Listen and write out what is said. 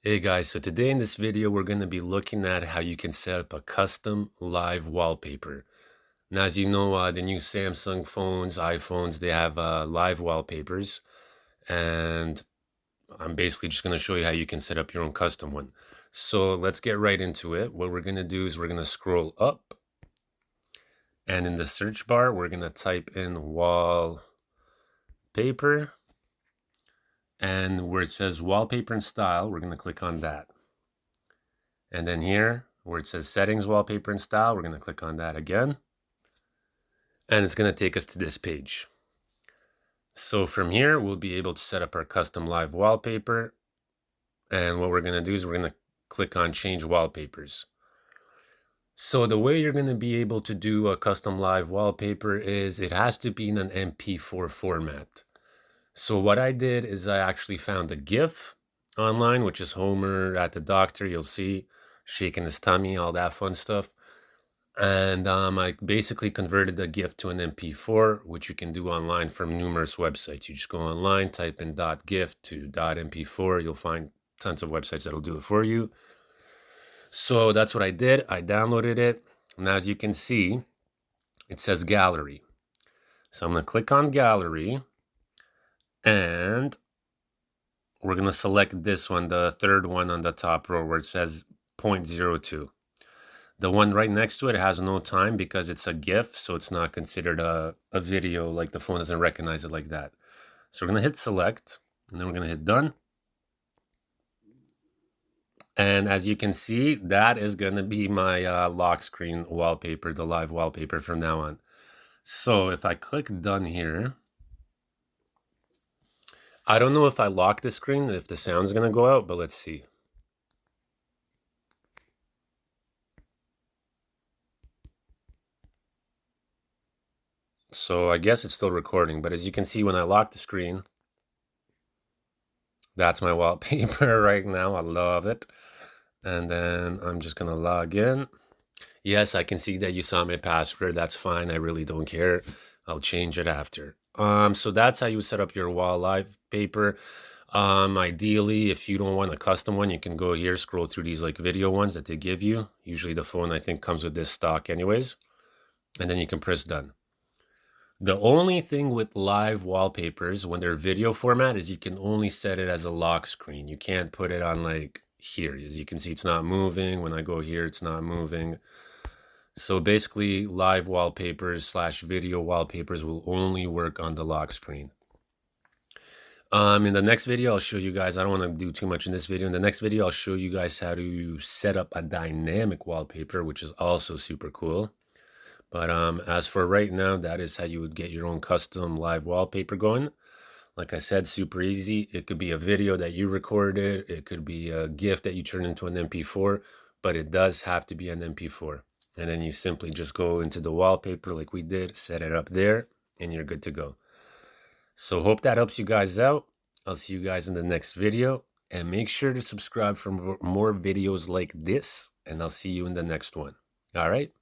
Hey guys, so today in this video, we're going to be looking at how you can set up a custom live wallpaper. Now, as you know, the new Samsung phones, iPhones, they have live wallpapers. And I'm basically just going to show you how you can set up your own custom one. So let's get right into it. What we're going to do is we're going to scroll up. And in the search bar, we're going to type in wallpaper. And where it says wallpaper and style, we're going to click on that. And then here, where it says settings, wallpaper and style, we're going to click on that again. And it's going to take us to this page. So from here, we'll be able to set up our custom live wallpaper. And what we're going to do is we're going to click on change wallpapers. So the way you're going to be able to do a custom live wallpaper is it has to be in an MP4 format. So what I did is I actually found a GIF online, which is Homer at the doctor. You'll see shaking his tummy, all that fun stuff. And I basically converted the GIF to an MP4, which you can do online from numerous websites. You just go online, type in .gif to .mp4. You'll find tons of websites that'll do it for you. So that's what I did. I downloaded it. And as you can see, it says gallery. So I'm going to click on gallery. And we're going to select this one, the third one on the top row where it says 0.02. The one right next to it has no time because it's a GIF, so it's not considered a video, like the phone doesn't recognize it like that. So we're going to hit select, and then we're going to hit done. And as you can see, that is going to be my lock screen wallpaper, the live wallpaper from now on. So if I click done here, I don't know if I lock the screen, if the sound's going to go out, but let's see. So I guess it's still recording, but as you can see, when I lock the screen, that's my wallpaper right now. I love it. And then I'm just going to log in. Yes, I can see that you saw my password. That's fine. I really don't care. I'll change it after. So that's how you would set up your wall live paper. Ideally, if you don't want a custom one, you can go here, scroll through these like video ones that they give you. Usually the phone, I think, comes with this stock anyways. And then you can press done. The only thing with live wallpapers when they're video format is you can only set it as a lock screen. You can't put it on like here. As you can see, it's not moving. When I go here, it's not moving. So basically, live wallpapers / video wallpapers will only work on the lock screen. In the next video, I'll show you guys, I don't want to do too much in this video. In the next video, I'll show you guys how to set up a dynamic wallpaper, which is also super cool. But as for right now, that is how you would get your own custom live wallpaper going. Like I said, super easy. It could be a video that you recorded. It could be a GIF that you turn into an MP4, but it does have to be an MP4. And then you simply just go into the wallpaper like we did, set it up there, and you're good to go. So hope that helps you guys out. I'll see you guys in the next video. And make sure to subscribe for more videos like this. And I'll see you in the next one. All right?